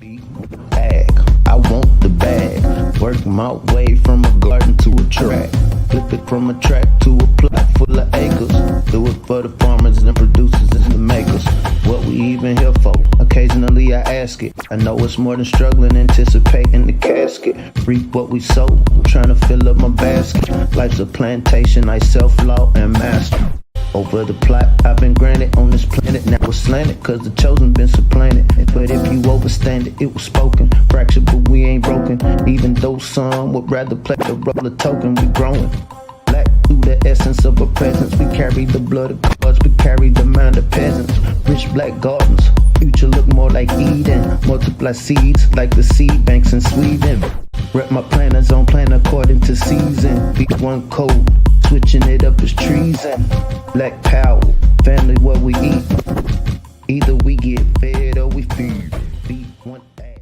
Bag, I want the bag. Work my way from a garden to a track. Flip it from a track to a plot full of acres. Do it for the farmers and producers and the makers. What we even here for? Occasionally I ask it. I know it's more than struggling, anticipating the casket. Reap what we sow, trying to fill up my basket. Life's a plantation, I self-law and master. Over the plot, I've been granted on this planet. Now it's slanted, cause the chosen been supplanted. But if you overstand it, it was spoken. Fractured, but we ain't broken. Even though some would rather play the role of token, we growing. Black through the essence of a presence. We carry the blood of gods, we carry the mind of peasants. Rich black gardens, future look more like Eden. Multiply seeds like the seed banks in Sweden. Rep my planners on plan according to season. B1 code, switching it up is treason. Black power, family what we eat. Either we get fed or we feed. B1AG.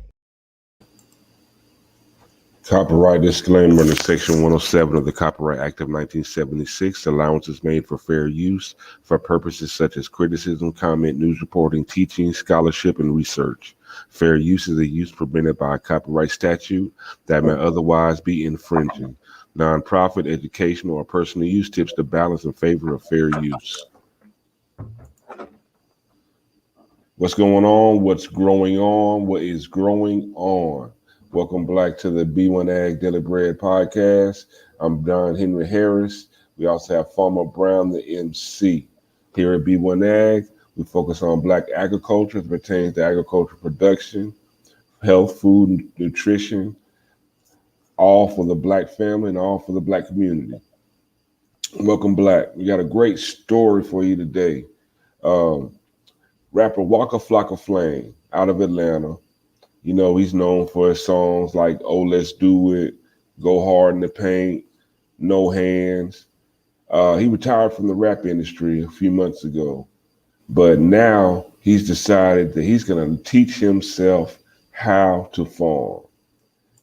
Copyright disclaimer under Section 107 of the Copyright Act of 1976. Allowance is made for fair use for purposes such as criticism, comment, news reporting, teaching, scholarship, and research. Fair use is a use permitted by a copyright statute that may otherwise be infringing. Nonprofit, educational, or personal use tips the balance in favor of fair use. What's going on? What's growing on? What is growing on? Welcome back to the B1AG Daily Bread podcast. I'm Don Henry Harris. We also have Farmer Brown, the MC. Here at B1AG, we focus on Black agriculture as it pertains to agricultural production, health, food, and nutrition, all for the Black family and all for the Black community. Welcome, Black. We got a great story for you today. Rapper Waka Flocka Flame out of Atlanta. You know, he's known for his songs like Oh, Let's Do It, Go Hard in the Paint, No Hands. He retired from the rap industry a few months ago, but now he's decided that he's going to teach himself how to farm.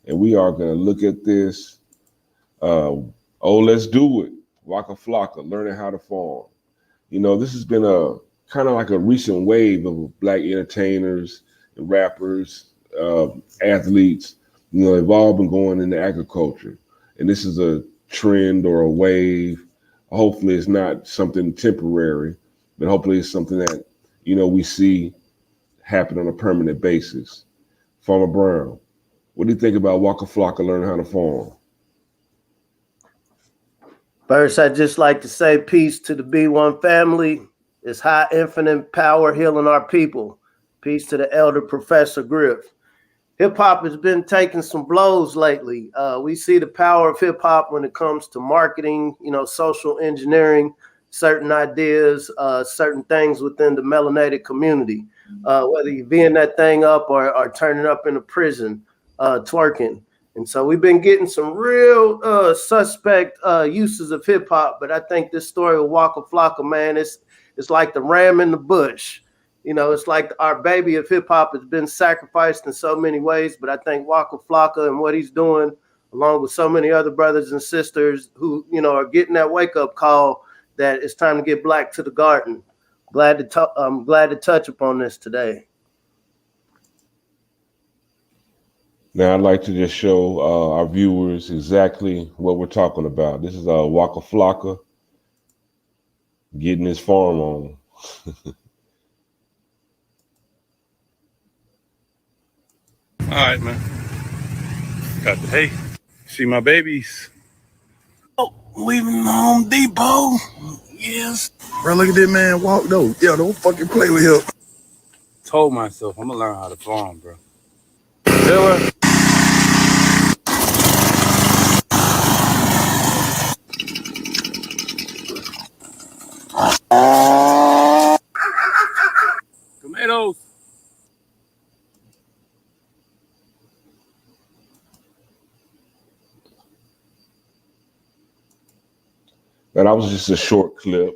And we are going to look at this. Oh, let's do it. Waka Flocka, learning how to farm. You know, this has been a kind of like a recent wave of Black entertainers and rappers, athletes. You know, they've all been going into agriculture. And this is a trend or a wave. Hopefully it's not something temporary, but hopefully it's something that, you know, we see happen on a permanent basis. Farmer Brown, what do you think about Waka Flocka learning how to farm? First, I'd just like to say peace to the B1 family. It's high infinite power healing our people. Peace to the elder Professor Griff. Hip-hop has been taking some blows lately. We see the power of hip-hop when it comes to marketing, you know, social engineering, certain ideas, certain things within the melanated community, whether you're being that thing up or turning up in a prison, twerking. And so we've been getting some real suspect uses of hip-hop, but I think this story of Waka Flocka, man, it's like the ram in the bush. You know, it's like our baby of hip hop has been sacrificed in so many ways, but I think Waka Flocka and what he's doing, along with so many other brothers and sisters who, you know, are getting that wake up call that it's time to get Black to the garden. I'm glad to touch upon this today. Now, I'd like to just show our viewers exactly what we're talking about. This is Waka Flocka getting his farm on. All right, man. Got the hay. See my babies. Oh, leaving Home Depot. Yes. Bro, look at that man walk though. Yeah, don't fucking play with him. Told myself I'm gonna learn how to farm, bro. Miller. Tomatoes. And that was just a short clip,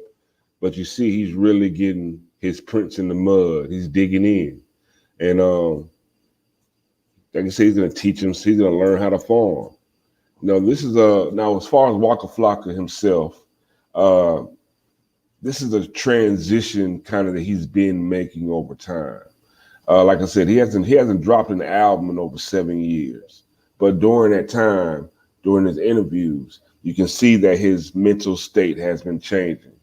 but you see he's really getting his prints in the mud. He's digging in. And like I say, he's going to teach him, he's going to learn how to farm. You know, this is now as far as Waka Flocka himself, this is a transition kind of that he's been making over time. Like I said, he hasn't dropped an album in over 7 years. But during that time, during his interviews, you can see that his mental state has been changing.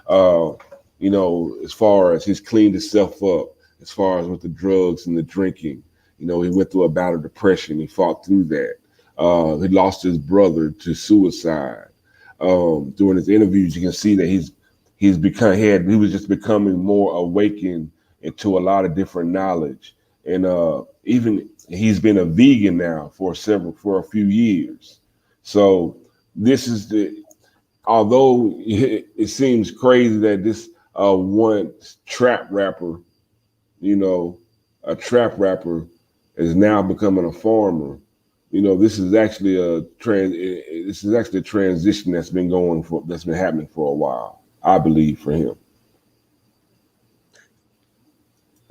Uh, as far as he's cleaned himself up, as far as with the drugs and the drinking. He went through a bout of depression. He fought through that. He lost his brother to suicide. During his interviews, you can see that he was just becoming more awakened into a lot of different knowledge. And even he's been a vegan now for a few years. So this is although it seems crazy that this one trap rapper, a trap rapper is now becoming a farmer. This is actually a transition that's been happening for a while, I believe, for him.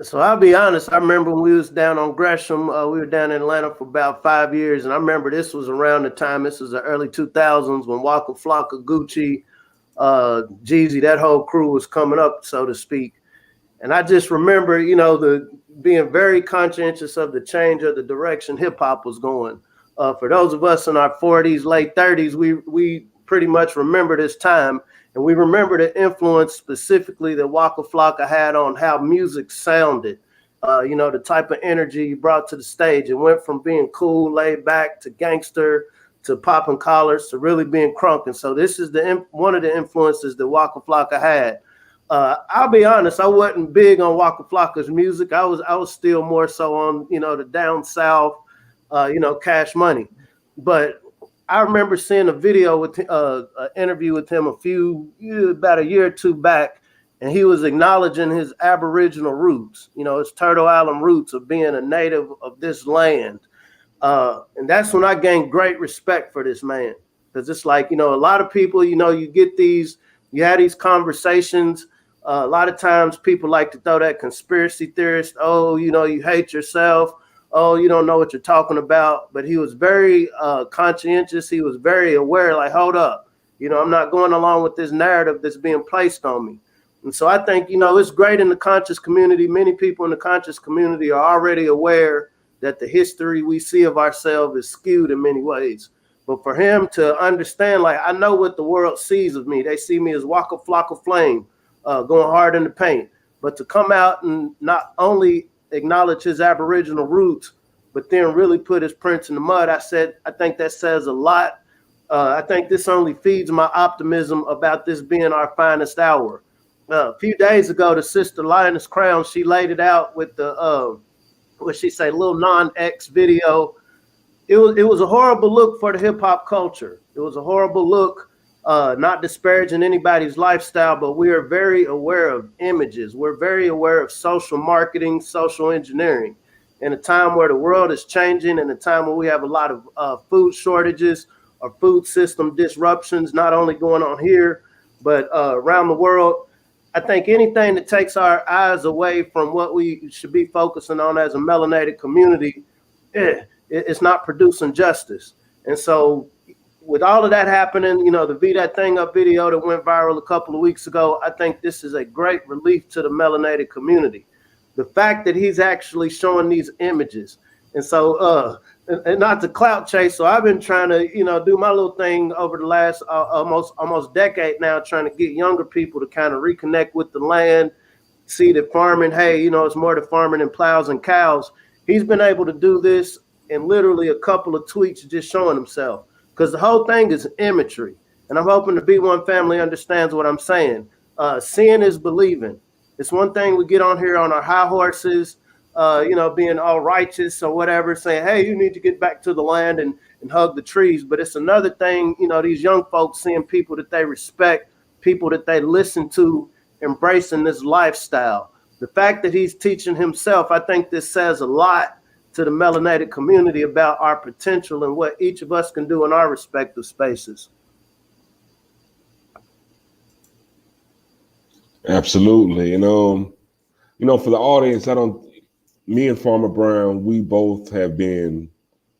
So I'll be honest, I remember when we was down on Gresham, we were down in Atlanta for about 5 years, and I remember this was around the time, this was the early 2000s when Waka Flocka, Gucci, Jeezy, that whole crew was coming up, so to speak. And I just remember, the being very conscientious of the change of the direction hip hop was going. For those of us in our 40s, late 30s, we pretty much remember this time. And we remember the influence specifically that Waka Flocka had on how music sounded, the type of energy he brought to the stage. It went from being cool, laid back, to gangster, to popping collars, to really being crunk. And so this is one of the influences that Waka Flocka had. I'll be honest, I wasn't big on Waka Flocka's music. I was still more so on, the down south, Cash Money. But I remember seeing a video with an interview with him about a year or two back, and he was acknowledging his Aboriginal roots, his Turtle Island roots of being a native of this land. And that's when I gained great respect for this man, because it's like, a lot of people, you have these conversations. A lot of times people like to throw that conspiracy theorist, you hate yourself. Oh, you don't know what you're talking about. But he was very conscientious. He was very aware, like, hold up, I'm not going along with this narrative that's being placed on me. And so I think, it's great in the conscious community. Many people in the conscious community are already aware that the history we see of ourselves is skewed in many ways. But for him to understand, like, I know what the world sees of me. They see me as Waka Flocka Flame, going hard in the paint. But to come out and not only acknowledge his Aboriginal roots, but then really put his prints in the mud, I think that says a lot. I think this only feeds my optimism about this being our finest hour. A few days ago, the sister Lioness Crown, she laid it out with the, Lil Nas X video. It was a horrible look for the hip hop culture. It was a horrible look, not disparaging anybody's lifestyle, but we are very aware of images. We're very aware of social marketing, social engineering. In a time where the world is changing, in a time where we have a lot of food shortages or food system disruptions, not only going on here, but around the world, I think anything that takes our eyes away from what we should be focusing on as a melanated community, it's not producing justice. And so with all of that happening, the Be That Thing Up video that went viral a couple of weeks ago, I think this is a great relief to the melanated community. The fact that he's actually showing these images. And so, and not to clout chase, so I've been trying to, do my little thing over the last almost decade now, trying to get younger people to kind of reconnect with the land, see that farming, hey, it's more to farming than plows and cows. He's been able to do this in literally a couple of tweets just showing himself. Because the whole thing is imagery. And I'm hoping the B1 family understands what I'm saying. Seeing is believing. It's one thing we get on here on our high horses, being all righteous or whatever, saying, hey, you need to get back to the land and hug the trees. But it's another thing, these young folks seeing people that they respect, people that they listen to, embracing this lifestyle. The fact that he's teaching himself, I think this says a lot to the melanated community about our potential and what each of us can do in our respective spaces. Absolutely. For the audience, me and Farmer Brown, we both have been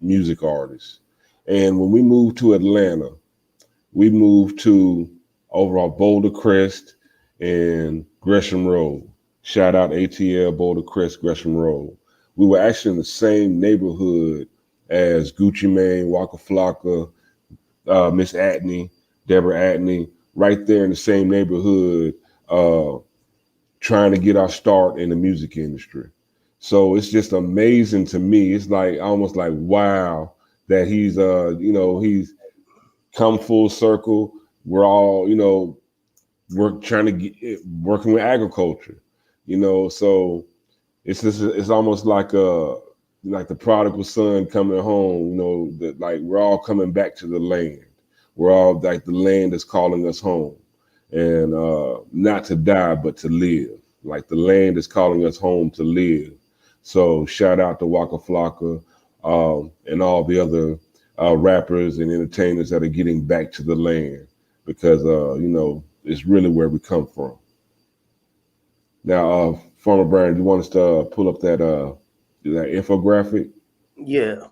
music artists. And when we moved to Atlanta, we moved to over on Boulder Crest and Gresham Road. Shout out ATL, Boulder Crest, Gresham Road. We were actually in the same neighborhood as Gucci Mane, Waka Flocka, Miss Atney, Deborah Atney, right there in the same neighborhood, trying to get our start in the music industry. So it's just amazing to me. It's like almost like wow that he's come full circle. We're all we're trying to get working with agriculture, so it's almost like the prodigal son coming home, that like we're all coming back to the land. We're all like the land is calling us home, and not to die but to live. Like the land is calling us home to live. So shout out to Waka Flocka and all the other rappers and entertainers that are getting back to the land, because it's really where we come from. Now, Farmer Brian, you want us to pull up that infographic? Yeah.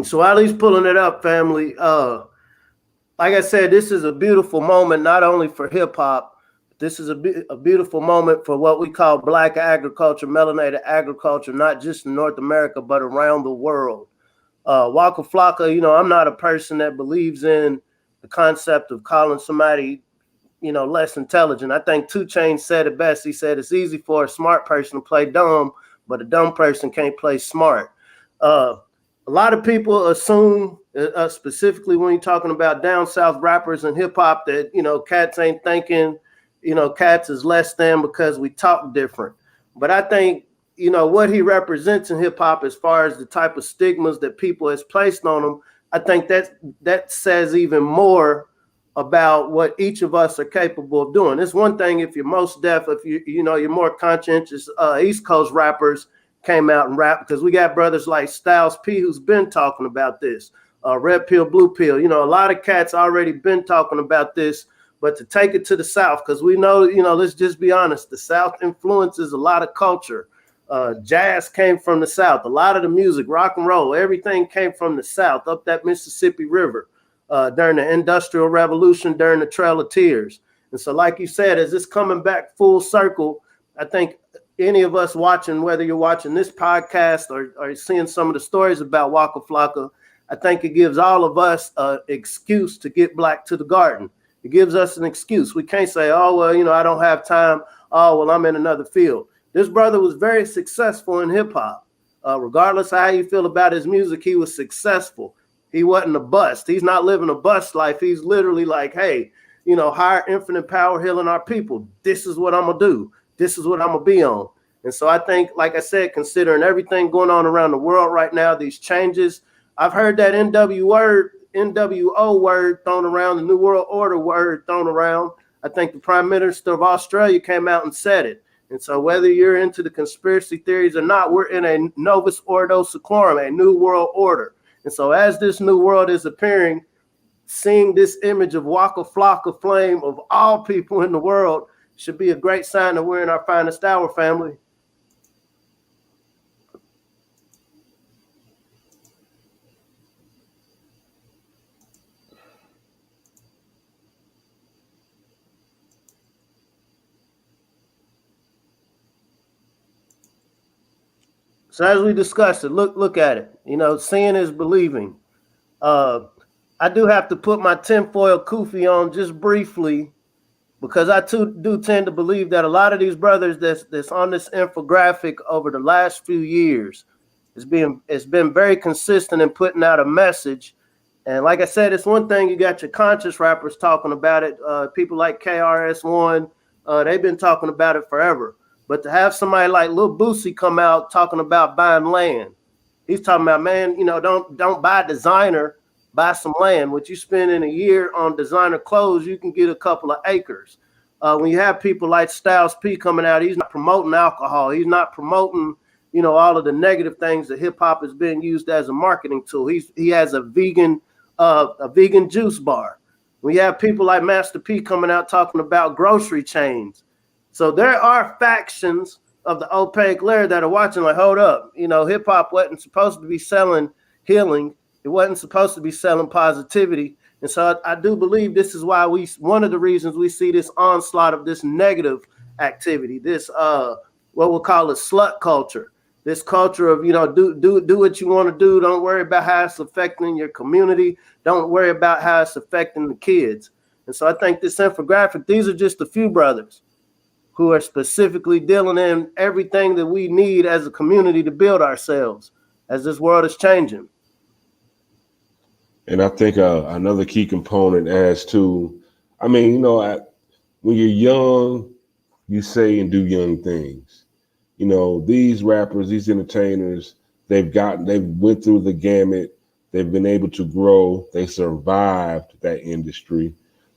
So while he's pulling it up, family, like I said, this is a beautiful moment, not only for hip hop. This is a beautiful moment for what we call Black agriculture, melanated agriculture, not just in North America, but around the world. Waka Flocka, I'm not a person that believes in the concept of calling somebody, less intelligent. I think 2 Chainz said it best. He said it's easy for a smart person to play dumb, but a dumb person can't play smart. A lot of people assume, specifically when you're talking about down south rappers and hip hop, that cats ain't thinking, cats is less than because we talk different. But I think what he represents in hip hop, as far as the type of stigmas that people has placed on him, I think that says even more about what each of us are capable of doing. It's one thing if you're most deaf, if you're more conscientious. East Coast rappers came out and rap, because we got brothers like Styles P who's been talking about this. Red Pill, Blue Pill. A lot of cats already been talking about this, but to take it to the South, because we know, let's just be honest, the South influences a lot of culture. Jazz came from the South. A lot of the music, rock and roll, everything came from the South, up that Mississippi River, during the Industrial Revolution, during the Trail of Tears. And so, like you said, as it's coming back full circle, I think any of us watching, whether you're watching this podcast or seeing some of the stories about Waka Flocka, I think it gives all of us an excuse to get Black to the garden. It gives us an excuse. We can't say, oh, well, I don't have time. Oh, well, I'm in another field. This brother was very successful in hip hop. Regardless of how you feel about his music, he was successful. He wasn't a bust. He's not living a bust life. He's literally like, hey, higher infinite power healing our people. This is what I'm going to do. This is what I'm going to be on. And so I think, like I said, considering everything going on around the world right now, these changes, I've heard that NWO word thrown around, the New World Order word thrown around. I think the Prime Minister of Australia came out and said it. And so whether you're into the conspiracy theories or not, we're in a Novus Ordo Seclorum, a new world order. And so as this new world is appearing, seeing this image of Waka Flocka Flame of all people in the world should be a great sign that we're in our finest hour, family. So as we discussed it, look at it. Seeing is believing. I do have to put my tinfoil kufi on just briefly, because I too do tend to believe that a lot of these brothers that's on this infographic over the last few years, it's been very consistent in putting out a message. And like I said, it's one thing you got your conscious rappers talking about it. People like KRS-One, they've been talking about it forever. But to have somebody like Lil Boosie come out talking about buying land, he's talking about, man, don't buy designer, buy some land. What you spend in a year on designer clothes, you can get a couple of acres. When you have people like Styles P coming out, he's not promoting alcohol. He's not promoting, all of the negative things that hip hop is being used as a marketing tool. He has a vegan juice bar. We have people like Master P coming out talking about grocery chains. So there are factions of the opaque layer that are watching like, hold up, hip hop wasn't supposed to be selling healing. It wasn't supposed to be selling positivity. And so I do believe this is why one of the reasons we see this onslaught of this negative activity, this what we'll call a slut culture, this culture of, you know, do what you want to do. Don't worry about how it's affecting your community. Don't worry about how it's affecting the kids. And so I think this infographic, these are just a few brothers who are specifically dealing in everything that we need as a community to build ourselves as this world is changing. And I think another key component as to, I mean, you know, when you're young, you say and do young things. You know, these rappers, these entertainers, they've went through the gamut. They've been able to grow. They survived that industry.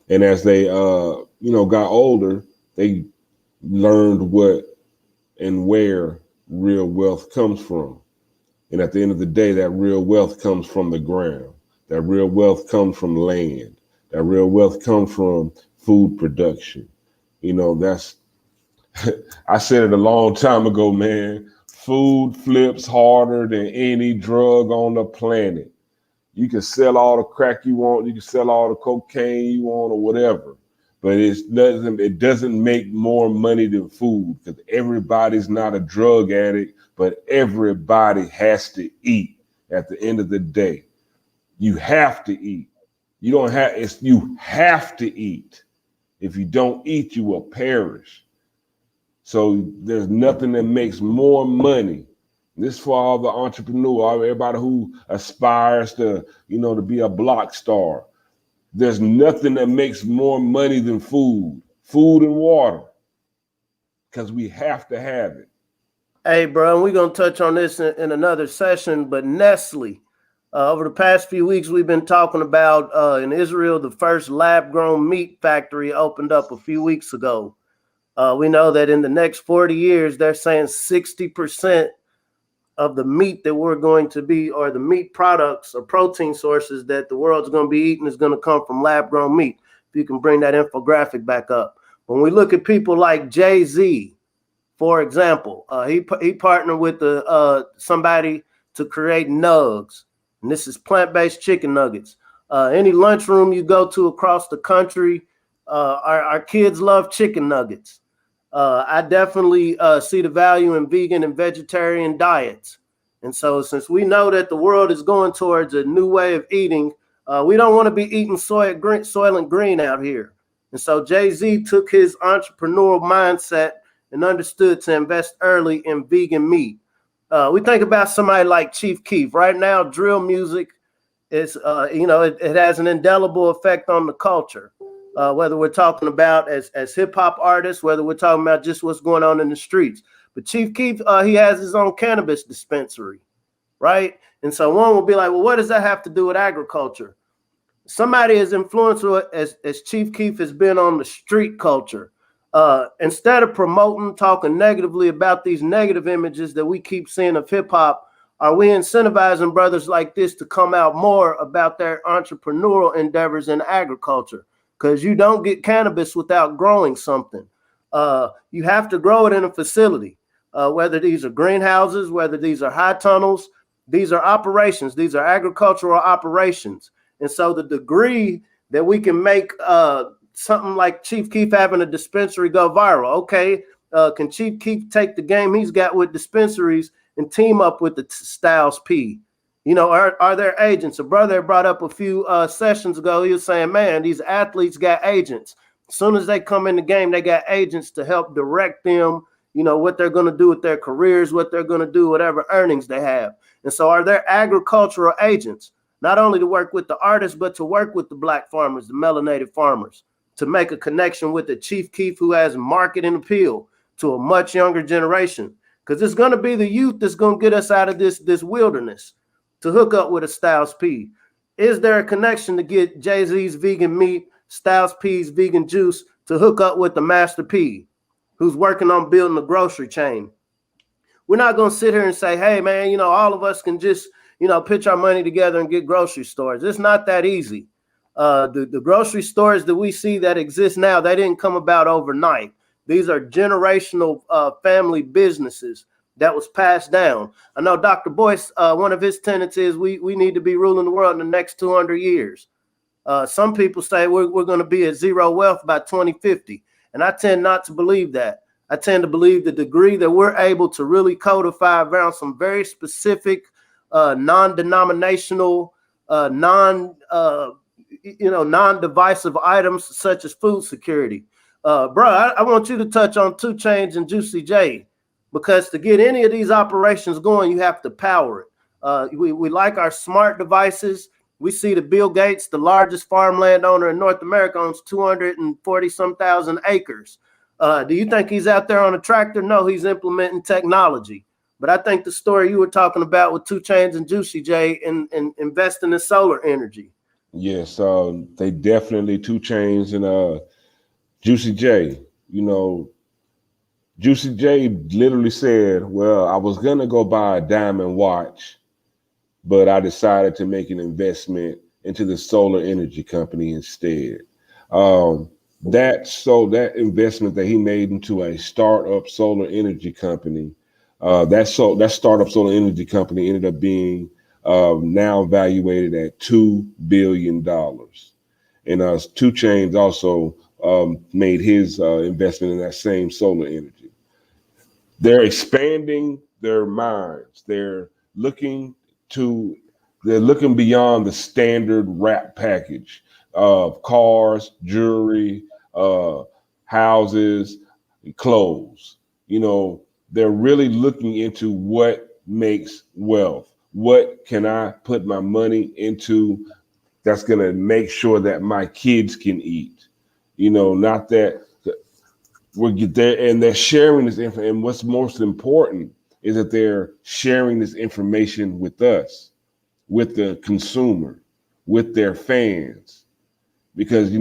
And as they, you know, got older, they learned what and where real wealth comes from. And at the end of the day, that real wealth comes from the ground. That real wealth comes from land. That real wealth comes from food production. You know, that's, I said it a long time ago, man. Food flips harder than any drug on the planet. You can sell all the crack you want. You can sell all the cocaine you want or whatever. But it doesn't make more money than food, because everybody's not a drug addict, but everybody has to eat at the end of the day. You have to eat. You have to eat. If you don't eat, you will perish. So there's nothing that makes more money. This for all the entrepreneurs, everybody who aspires to, you know, to be a block star. There's nothing that makes more money than food and water, because we have to have it. Hey, bro, we're going to touch on this in another session, but Nestle, over the past few weeks, we've been talking about in Israel, the first lab-grown meat factory opened up a few weeks ago. We know that in the next 40 years, they're saying 60% of the meat that we're going to be, or the meat products or protein sources that the world's going to be eating, is going to come from lab-grown meat. If you can bring that infographic back up. When we look at people like Jay-Z, for example, he partnered with somebody to create nugs, and this is plant-based chicken nuggets. Any lunchroom you go to across the country, our kids love chicken nuggets. I definitely see the value in vegan and vegetarian diets. And so since we know that the world is going towards a new way of eating, we don't want to be eating soil and green out here. And so Jay-Z took his entrepreneurial mindset and understood to invest early in vegan meat. We think about somebody like Chief Keef. Right now, drill music is, it has an indelible effect on the culture. Whether we're talking about as hip hop artists, whether we're talking about just what's going on in the streets. But Chief Keef, he has his own cannabis dispensary, right? And so one will be like, well, what does that have to do with agriculture? Somebody as influential as Chief Keef has been on the street culture. Instead of promoting, talking negatively about these negative images that we keep seeing of hip hop, are we incentivizing brothers like this to come out more about their entrepreneurial endeavors in agriculture? Because you don't get cannabis without growing something. You have to grow it in a facility, whether these are greenhouses, whether these are high tunnels, these are operations, these are agricultural operations. And so the degree that we can make something like Chief Keef having a dispensary go viral, okay, can Chief Keef take the game he's got with dispensaries and team up with the Styles P? You know, are there agents? A brother brought up a few sessions ago. He was saying, man, these athletes got agents. As soon as they come in the game, they got agents to help direct them, you know, what they're going to do with their careers, what they're going to do, whatever earnings they have. And so are there agricultural agents, not only to work with the artists, but to work with the black farmers, the melanated farmers, to make a connection with the Chief Keef who has marketing appeal to a much younger generation? Because it's going to be the youth that's going to get us out of this wilderness, to hook up with a Styles P. Is there a connection to get Jay-Z's vegan meat, Styles P's vegan juice, to hook up with the Master P, who's working on building a grocery chain? We're not going to sit here and say, hey, man, you know, all of us can just, you know, pitch our money together and get grocery stores. It's not that easy. The grocery stores that we see that exist now, they didn't come about overnight. These are generational family businesses that was passed down. I know Dr. Boyce, one of his tenets is we need to be ruling the world in the next 200 years. Some people say we're going to be at zero wealth by 2050. And I tend not to believe that. I tend to believe the degree that we're able to really codify around some very specific, non-denominational, non-divisive items such as food security. Bro, I want you to touch on 2 Chainz and Juicy J, because to get any of these operations going, you have to power it. We like our smart devices. We see that Bill Gates, the largest farmland owner in North America, owns 240-some thousand acres. Do you think he's out there on a tractor? No, he's implementing technology. But I think the story you were talking about with 2 Chainz and Juicy J and investing in solar energy. Yes, they definitely 2 Chainz and Juicy J. You know, Juicy J literally said, well, I was going to go buy a diamond watch, but I decided to make an investment into the solar energy company instead. That investment that he made into a startup solar energy company, that startup solar energy company ended up being now evaluated at $2 billion. And 2 Chainz also made his investment in that same solar energy. They're expanding their minds. They're looking beyond the standard wrap package of cars, jewelry, houses, clothes. You know, they're really looking into what makes wealth. What can I put my money into that's going to make sure that my kids can eat? You know, not that they're sharing this information. And what's most important is that they're sharing this information with us, with the consumer, with their fans, because a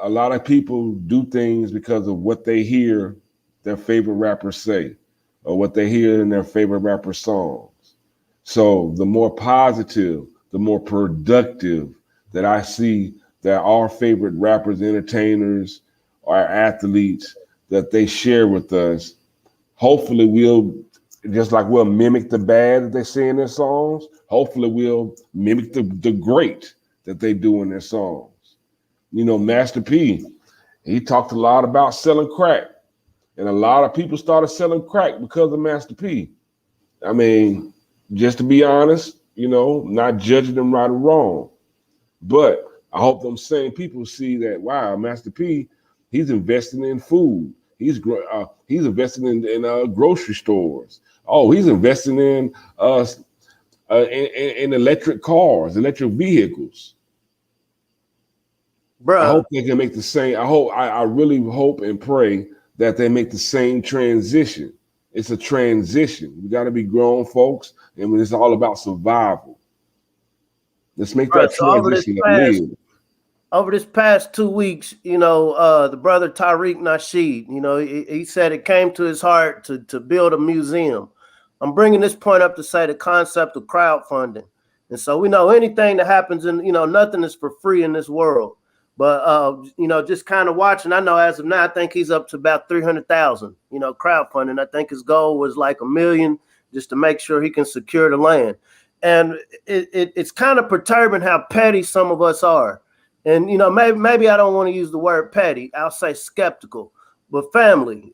lot of people do things because of what they hear their favorite rappers say, or what they hear in their favorite rapper songs. So the more positive, the more productive that I see that our favorite rappers, entertainers, or athletes that they share with us, hopefully we'll mimic the bad that they say in their songs. Hopefully we'll mimic the great that they do in their songs. You know, Master P, he talked a lot about selling crack, and a lot of people started selling crack because of Master P. I mean, just to be honest, not judging them right or wrong, but I hope them same people see that, wow, Master P, he's investing in food. He's investing in grocery stores. Oh, he's investing in electric cars, electric vehicles. Bro, I hope they can make the same. I really hope and pray that they make the same transition. It's a transition. We got to be grown folks, and it's all about survival. Let's make that transition and live. Over this past 2 weeks, the brother Tariq Nasheed, he said it came to his heart to build a museum. I'm bringing this point up to say the concept of crowdfunding. And so we know anything that happens nothing is for free in this world. But, just kind of watching, I know as of now, I think he's up to about 300,000, crowdfunding. I think his goal was like $1 million just to make sure he can secure the land. And it's kind of perturbing how petty some of us are. And, maybe I don't want to use the word petty. I'll say skeptical. But family,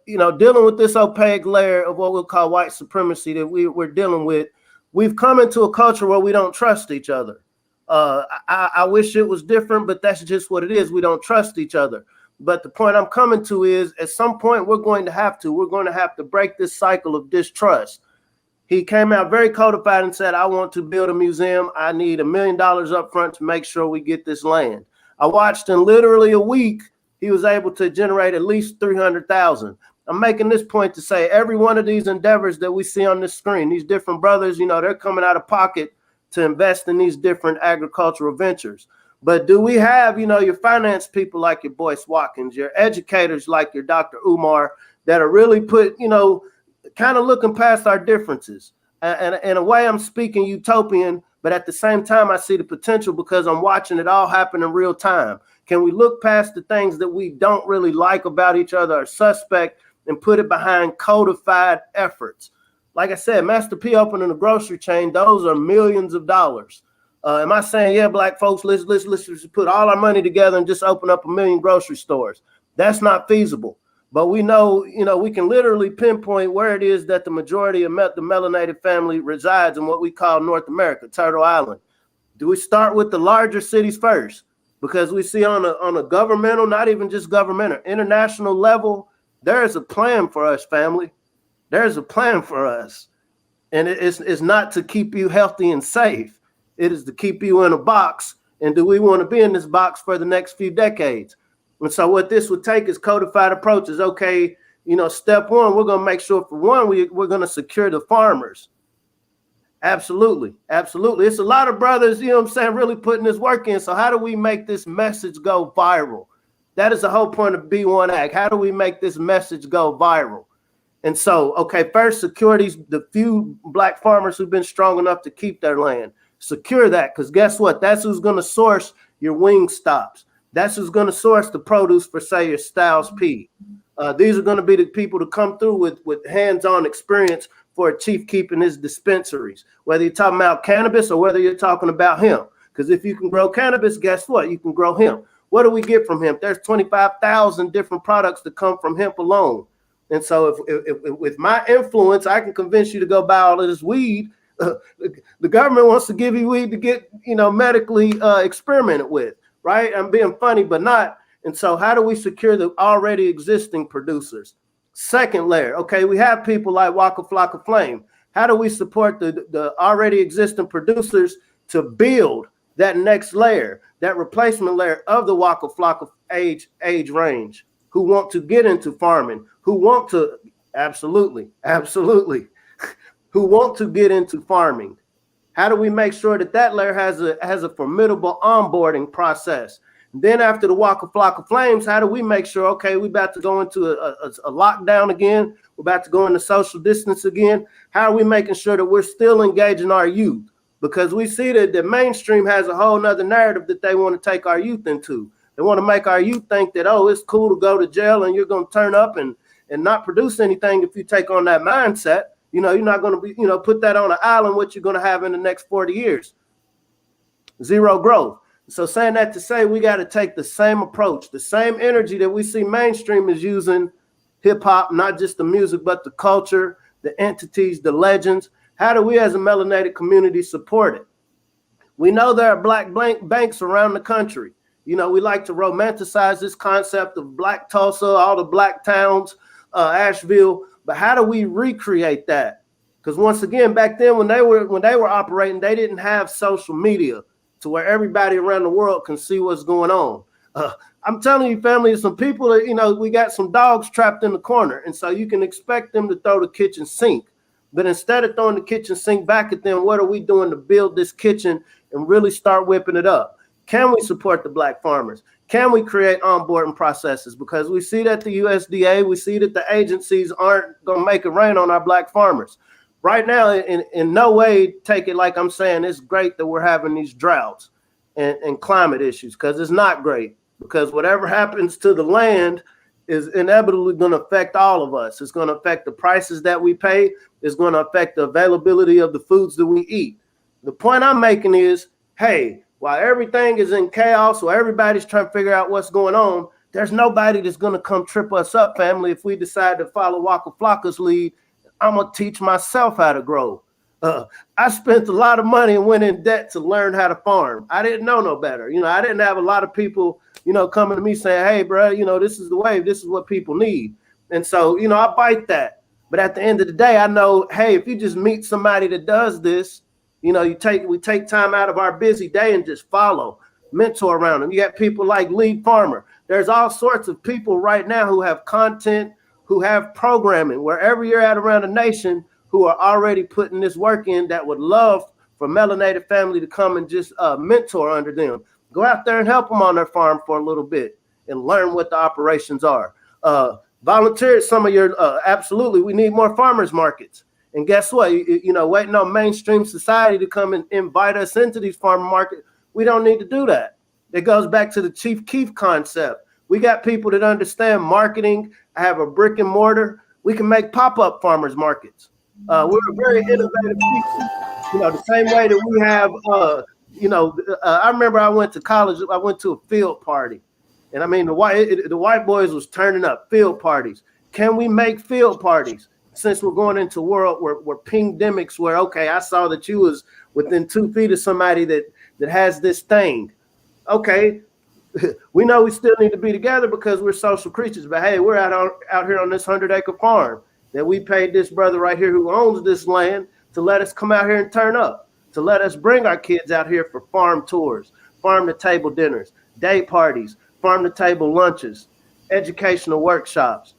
dealing with this opaque layer of what we'll call white supremacy that we're dealing with, we've come into a culture where we don't trust each other. I wish it was different, but that's just what it is. We don't trust each other. But the point I'm coming to is at some point we're going to have to break this cycle of distrust. He came out very codified and said, I want to build a museum. I need $1 million up front to make sure we get this land. I watched in literally a week, he was able to generate at least 300,000. I'm making this point to say every one of these endeavors that we see on this screen, these different brothers, they're coming out of pocket to invest in these different agricultural ventures. But do we have, your finance people like your boy Swatkins, your educators like your Dr. Umar that are really kind of looking past our differences? And in a way, I'm speaking utopian, but at the same time, I see the potential because I'm watching it all happen in real time. Can we look past the things that we don't really like about each other or suspect and put it behind codified efforts? Like I said, Master P opening a grocery chain, those are millions of dollars. Am I saying, yeah, black folks, let's just put all our money together and just open up 1 million grocery stores? That's not feasible. But we know, we can literally pinpoint where it is that the majority of the melanated family resides in what we call North America, Turtle Island. Do we start with the larger cities first? Because we see on a governmental, not even just governmental, international level, there is a plan for us, family. There's a plan for us. And it's not to keep you healthy and safe. It is to keep you in a box. And do we want to be in this box for the next few decades? And so what this would take is codified approaches. Okay, step one, we're going to make sure, for one, we're going to secure the farmers. Absolutely. Absolutely. It's a lot of brothers, really putting this work in. So how do we make this message go viral? That is the whole point of B1AG. How do we make this message go viral? And so, okay, first, secure the few black farmers who've been strong enough to keep their land. Secure that, because guess what? That's who's going to source your wing stops. That's who's going to source the produce for, say, your Styles P. These are going to be the people to come through with hands-on experience for a chief keeping his dispensaries, whether you're talking about cannabis or whether you're talking about hemp. Because if you can grow cannabis, guess what? You can grow hemp. What do we get from hemp? There's 25,000 different products that come from hemp alone. And so if with my influence, I can convince you to go buy all of this weed. The government wants to give you weed to get, medically experimented with, right? I'm being funny, but not. And so how do we secure the already existing producers? Second layer, okay, we have people like Waka Flocka Flame. How do we support the already existing producers to build that next layer, that replacement layer of the Waka Flocka age range, who want to get into farming, who want to, absolutely, who want to get into farming? How do we make sure that layer has a formidable onboarding process? Then after the Waka Flocka Flames, how do we make sure, okay, we're about to go into a lockdown again, we're about to go into social distance again. How are we making sure that we're still engaging our youth? Because we see that the mainstream has a whole nother narrative that they want to take our youth into. They want to make our youth think that, oh, it's cool to go to jail and you're going to turn up and not produce anything if you take on that mindset. You're not going to be, put that on an island, what you're going to have in the next 40 years. Zero growth. So saying that to say we got to take the same approach, the same energy that we see mainstream is using hip hop, not just the music, but the culture, the entities, the legends. How do we as a melanated community support it? We know there are black banks around the country. We like to romanticize this concept of Black Tulsa, all the black towns, Asheville. But how do we recreate that? Because once again, back then when they were operating, they didn't have social media to where everybody around the world can see what's going on. I'm telling you, family, some people that, we got some dogs trapped in the corner. And so you can expect them to throw the kitchen sink. But instead of throwing the kitchen sink back at them, what are we doing to build this kitchen and really start whipping it up? Can we support the black farmers? Can we create onboarding processes? Because we see that the USDA, we see that the agencies aren't going to make it rain on our black farmers. Right now, in no way take it like I'm saying it's great that we're having these droughts and climate issues, because it's not great. Because whatever happens to the land is inevitably going to affect all of us. It's going to affect the prices that we pay. It's going to affect the availability of the foods that we eat. The point I'm making is, hey, while everything is in chaos, while everybody's trying to figure out what's going on, there's nobody that's going to come trip us up, family, if we decide to follow Waka Flocka's lead. I'm going to teach myself how to grow. I spent a lot of money and went in debt to learn how to farm. I didn't know no better. I didn't have a lot of people, coming to me saying, hey, bro, this is the wave. This is what people need. And so, I bite that. But at the end of the day, I know, hey, if you just meet somebody that does this, we take time out of our busy day and just follow, mentor around them. You got people like Lead Farmer. There's all sorts of people right now who have content, who have programming, wherever you're at around the nation, who are already putting this work in that would love for melanated family to come and just mentor under them. Go out there and help them on their farm for a little bit and learn what the operations are. Volunteer at some of your, absolutely, we need more farmers markets. And guess what? Waiting on mainstream society to come and invite us into these farmer markets, we don't need to do that. It goes back to the Chief Keef concept. We got people that understand marketing, have a brick and mortar. We can make pop-up farmers markets. We're a very innovative people. The same way that we have I remember I went to college. I went to a field party, and I mean the white boys was turning up field parties. Can we make field parties since we're going into a world where pandemics? Where okay, I saw that you was within 2 feet of somebody that has this thing. Okay, we know we still need to be together because we're social creatures. But hey, we're out here on this 100-acre farm that we paid this brother right here who owns this land to let us come out here and turn up, to let us bring our kids out here for farm tours, farm to table dinners, day parties, farm to table lunches, educational workshops.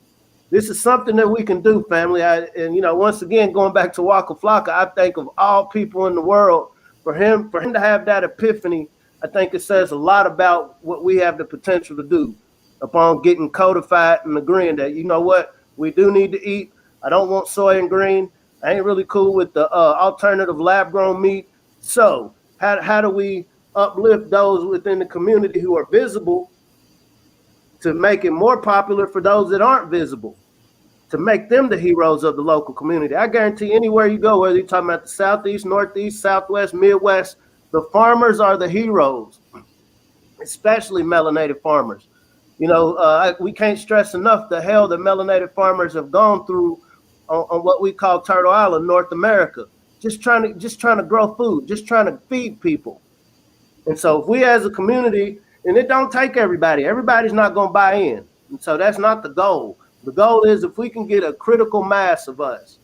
This is something that we can do, family. Once again, going back to Waka Flocka, I think of all people in the world, for him to have that epiphany, I think it says a lot about what we have the potential to do upon getting codified and agreeing that, you know what, we do need to eat. I don't want soy and green. I ain't really cool with the alternative lab-grown meat. So how do we uplift those within the community who are visible to make it more popular for those that aren't visible, to make them the heroes of the local community? I guarantee anywhere you go, whether you're talking about the Southeast, Northeast, Southwest, Midwest, the farmers are the heroes, especially melanated farmers. We can't stress enough the hell that melanated farmers have gone through on what we call Turtle Island, North America, just trying to grow food, just trying to feed people. And so if we as a community, and it don't take everybody's not going to buy in. And so that's not the goal. The goal is if we can get a critical mass of us.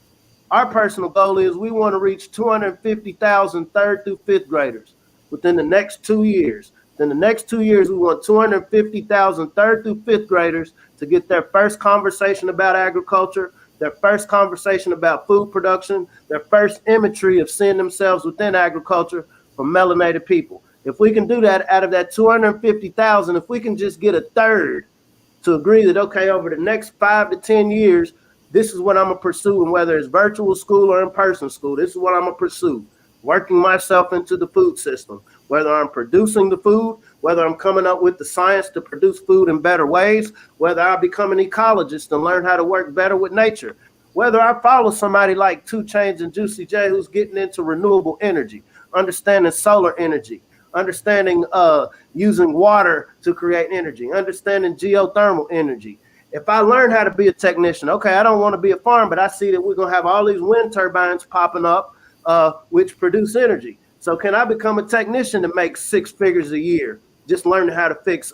Our personal goal is we want to reach 250,000 third through fifth graders within the next 2 years. In the next 2 years, we want 250,000 third through fifth graders to get their first conversation about agriculture, their first conversation about food production, their first imagery of seeing themselves within agriculture from melanated people. If we can do that out of that 250,000, if we can just get a third to agree that, okay, over the next 5 to 10 years, this is what I'm going to pursue, and whether it's virtual school or in-person school, this is what I'm going to pursue. Working myself into the food system, whether I'm producing the food, whether I'm coming up with the science to produce food in better ways, whether I become an ecologist and learn how to work better with nature, whether I follow somebody like 2 Chainz and Juicy J who's getting into renewable energy, understanding solar energy, understanding using water to create energy, understanding geothermal energy. If I learn how to be a technician, okay, I don't want to be a farm, but I see that we're going to have all these wind turbines popping up, which produce energy. So can I become a technician to make 6 figures a year, just learning how to fix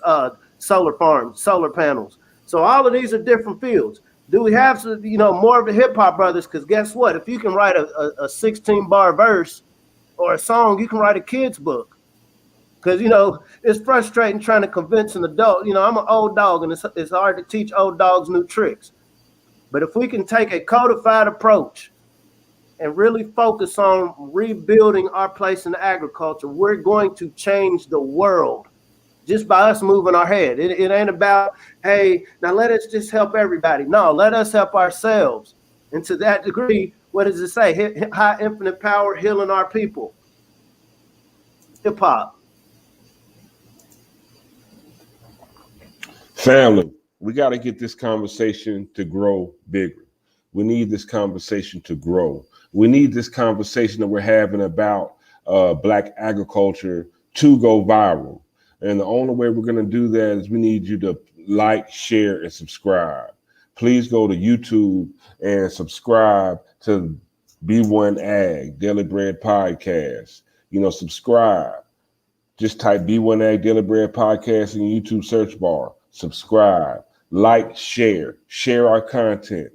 solar farms, solar panels? So all of these are different fields. Do we have more of the hip hop brothers? Because guess what? If you can write a 16-bar verse or a song, you can write a kid's book. Because, it's frustrating trying to convince an adult. I'm an old dog, and it's hard to teach old dogs new tricks. But if we can take a codified approach and really focus on rebuilding our place in agriculture, we're going to change the world just by us moving our head. It ain't about, hey, now let us just help everybody. No, let us help ourselves. And to that degree, what does it say? High infinite power, healing our people. Hip hop. Family, we got to get this conversation to grow bigger. We need this conversation to grow. We need this conversation that we're having about Black agriculture to go viral. And the only way we're going to do that is we need you to like, share, and subscribe. Please go to YouTube and subscribe to B1AG, Daily Bread Podcast. Subscribe. Just type B1AG Daily Bread Podcast in the YouTube search bar. Subscribe, like, share our content.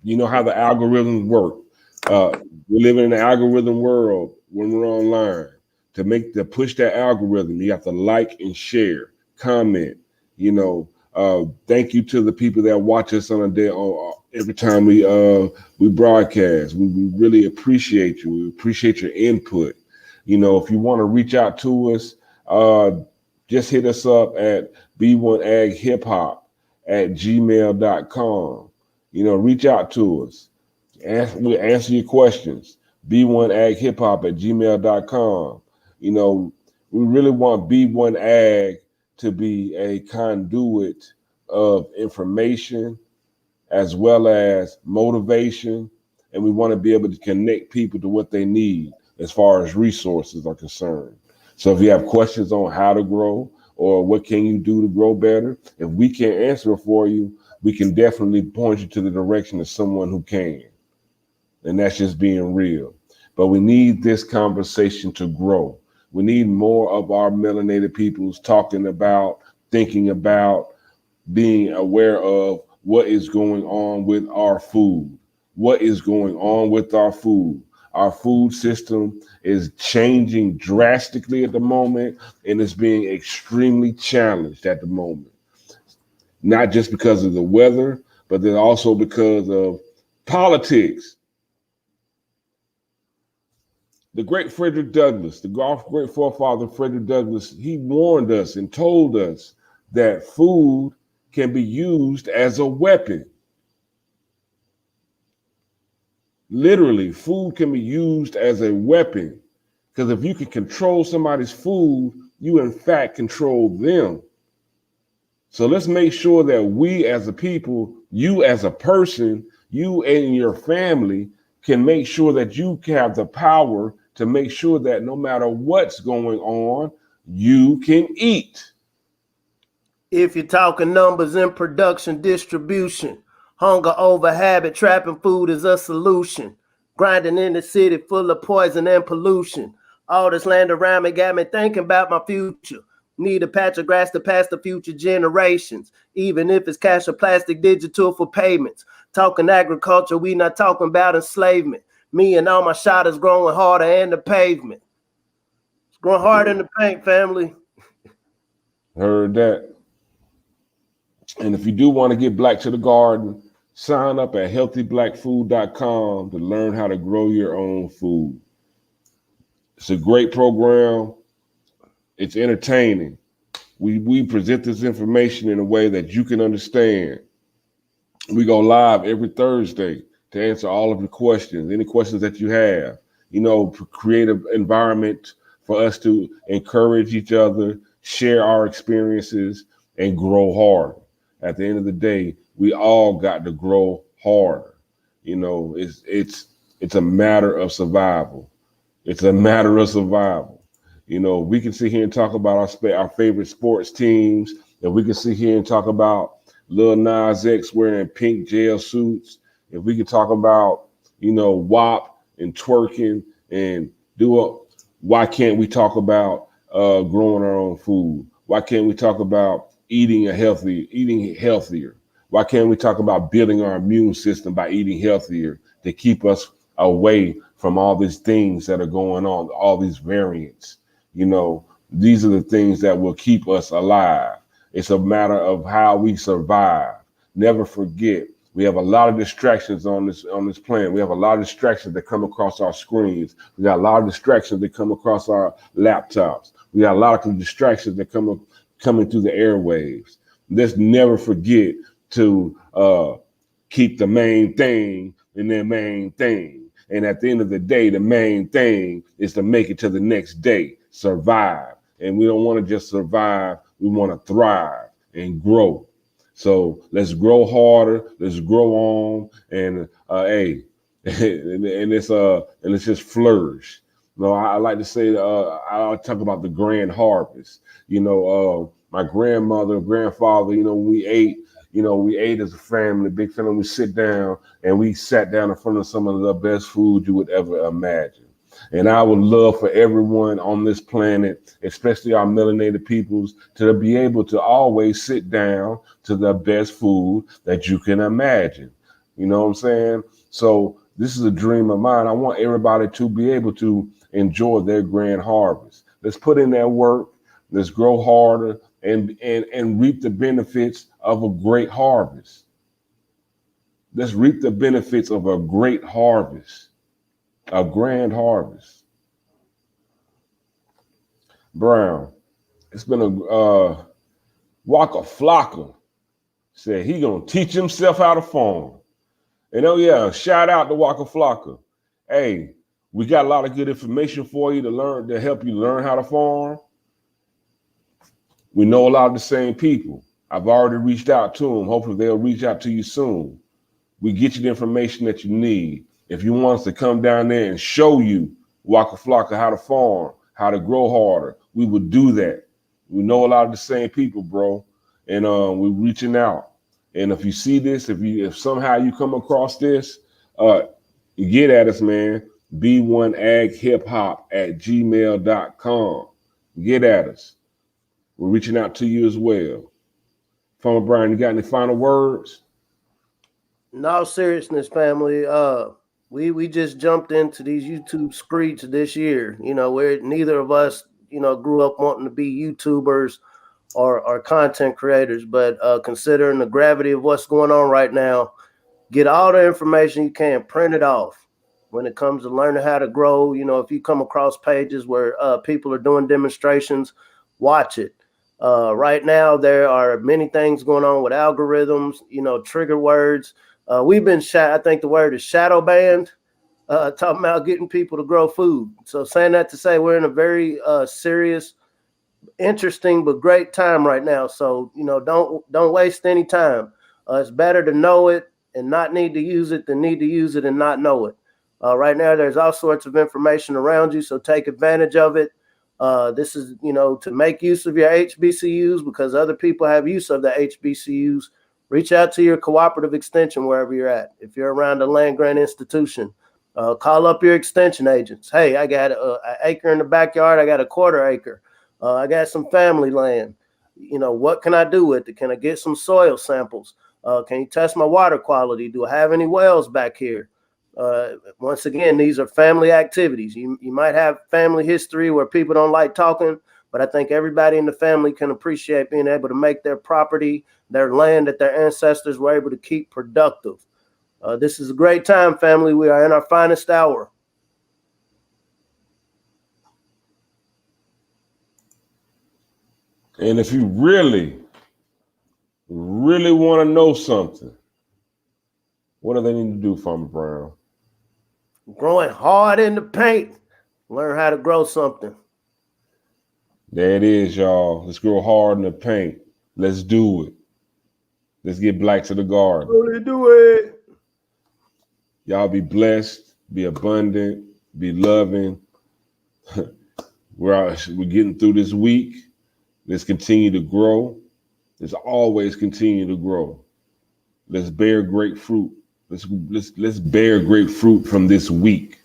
You know how the algorithms work. We live in an algorithm world when we're online. To push that algorithm, you have to like and share, comment. Thank you to the people that watch us on a day every time we broadcast. We really appreciate you. We appreciate your input. If you want to reach out to us, just hit us up at b1aghiphop@gmail.com. Reach out to us. We'll answer your questions. b1aghiphop@gmail.com. We really want B1AG to be a conduit of information as well as motivation. And we want to be able to connect people to what they need as far as resources are concerned. So if you have questions on how to grow or what can you do to grow better, if we can't answer it for you, we can definitely point you to the direction of someone who can. And that's just being real. But we need this conversation to grow. We need more of our melanated peoples talking about, thinking about, being aware of what is going on with our food. What is going on with our food? Our food system is changing drastically at the moment, and it's being extremely challenged at the moment. Not just because of the weather, but then also because of politics. The great Frederick Douglass, the great forefather Frederick Douglass, he warned us and told us that food can be used as a weapon. Literally, food can be used as a weapon, because if you can control somebody's food, you in fact control them. So let's make sure that we as a people, you as a person, you and your family can make sure that you have the power to make sure that no matter what's going on, you can eat. If you're talking numbers in production, distribution, hunger over habit, trapping food is a solution. Grinding in the city full of poison and pollution. All this land around me got me thinking about my future. Need a patch of grass to pass the future generations, even if it's cash or plastic digital for payments. Talking agriculture, we not talking about enslavement. Me and all my shotters growing harder in the pavement. It's growing hard in the paint, family. Heard that. And if you do want to get black to the garden, sign up at healthyblackfood.com to learn how to grow your own food. It's a great program. It's entertaining. We present this information in a way that you can understand. We go live every Thursday to answer all of your questions, any questions that you have. You know, create an environment for us to encourage each other, share our experiences, and grow hard. At the end of the day, we all got to grow harder. You know, it's a matter of survival. It's a matter of survival. You know, we can sit here and talk about our favorite sports teams, and we can sit here and talk about Lil Nas X wearing pink jail suits. If we can talk about, you know, WAP and twerking and why can't we talk about growing our own food? Why can't we talk about eating healthier? Why can't we talk about building our immune system by eating healthier to keep us away from all these things that are going on, all these variants? You know, these are the things that will keep us alive. It's a matter of how we survive. Never forget, we have a lot of distractions on this planet. We have a lot of distractions that come across our screens. We got a lot of distractions that come across our laptops. We got a lot of distractions that coming through the airwaves. Let's never forget to keep the main thing in their main thing. And at the end of the day, the main thing is to make it to the next day, survive. And we don't want to just survive. We want to thrive and grow. So let's grow harder. Let's grow on, and and let's just flourish. You know, I like to say I talk about the grand harvest. You know, my grandmother, grandfather. You know, we ate as a family, big family. We sit down and we sat down in front of some of the best food you would ever imagine. And I would love for everyone on this planet, especially our melanated peoples, to be able to always sit down to the best food that you can imagine. You know what I'm saying? So this is a dream of mine. I want everybody to be able to enjoy their grand harvest. Let's put in that work. Let's grow harder and reap the benefits of a great harvest. Let's reap the benefits of a great harvest. A grand harvest. Brown, it's been a Waka Flocka said he gonna teach himself how to farm. And oh yeah, shout out to Waka Flocka. Hey, we got a lot of good information for you to help you learn how to farm. We know a lot of the same people. I've already reached out to them. Hopefully they'll reach out to you soon. We get you the information that you need. If you want us to come down there and show you Waka Flocka how to farm, how to grow harder. We would do that. We know a lot of the same people, bro, and we're reaching out. And if you see this, if somehow you come across this, get at us, man. B1AGHipHop@gmail.com. Get at us. We're reaching out to you as well. Farmer Brian, you got any final words? No seriousness, family. We just jumped into these YouTube streets this year. You know, where neither of us, you know, grew up wanting to be YouTubers or content creators, but considering the gravity of what's going on right now, get all the information you can, print it off. When it comes to learning how to grow, you know, if you come across pages where people are doing demonstrations, watch it. Right now, there are many things going on with algorithms, you know, trigger words. We've been I think the word is shadow banned, talking about getting people to grow food. So saying that to say we're in a very serious, interesting, but great time right now. So, you know, don't waste any time. It's better to know it and not need to use it than need to use it and not know it. Right now, there's all sorts of information around you, so take advantage of it. This is, you know, to make use of your HBCUs because other people have use of the HBCUs. Reach out to your cooperative extension wherever you're at. If you're around a land grant institution, call up your extension agents. Hey, I got an acre in the backyard. I got a quarter acre. I got some family land. You know, what can I do with it? Can I get some soil samples? Can you test my water quality? Do I have any wells back here? Once again, these are family activities. You might have family history where people don't like talking, but I think everybody in the family can appreciate being able to make their property, their land that their ancestors were able to keep productive. This is a great time, family. We are in our finest hour. And if you really, really want to know something, what do they need to do, Farmer Brown? Growing hard in the paint. Learn how to grow something. There it is, y'all. Let's grow hard in the paint. Let's do it. Let's get black to the garden. Really do it. Y'all be blessed, be abundant, be loving. We're getting through this week. Let's continue to grow. Let's always continue to grow. Let's bear great fruit. Let's bear great fruit from this week.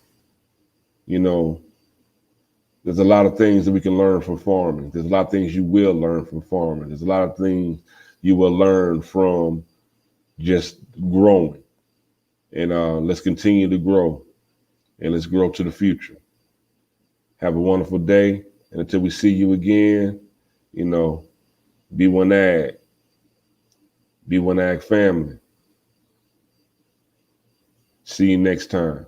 You know, there's a lot of things that we can learn from farming. There's a lot of things you will learn from farming. There's a lot of things you will learn from just growing. And let's continue to grow. And let's grow to the future. Have a wonderful day. And until we see you again, you know, B1AG. B1AG family. See you next time.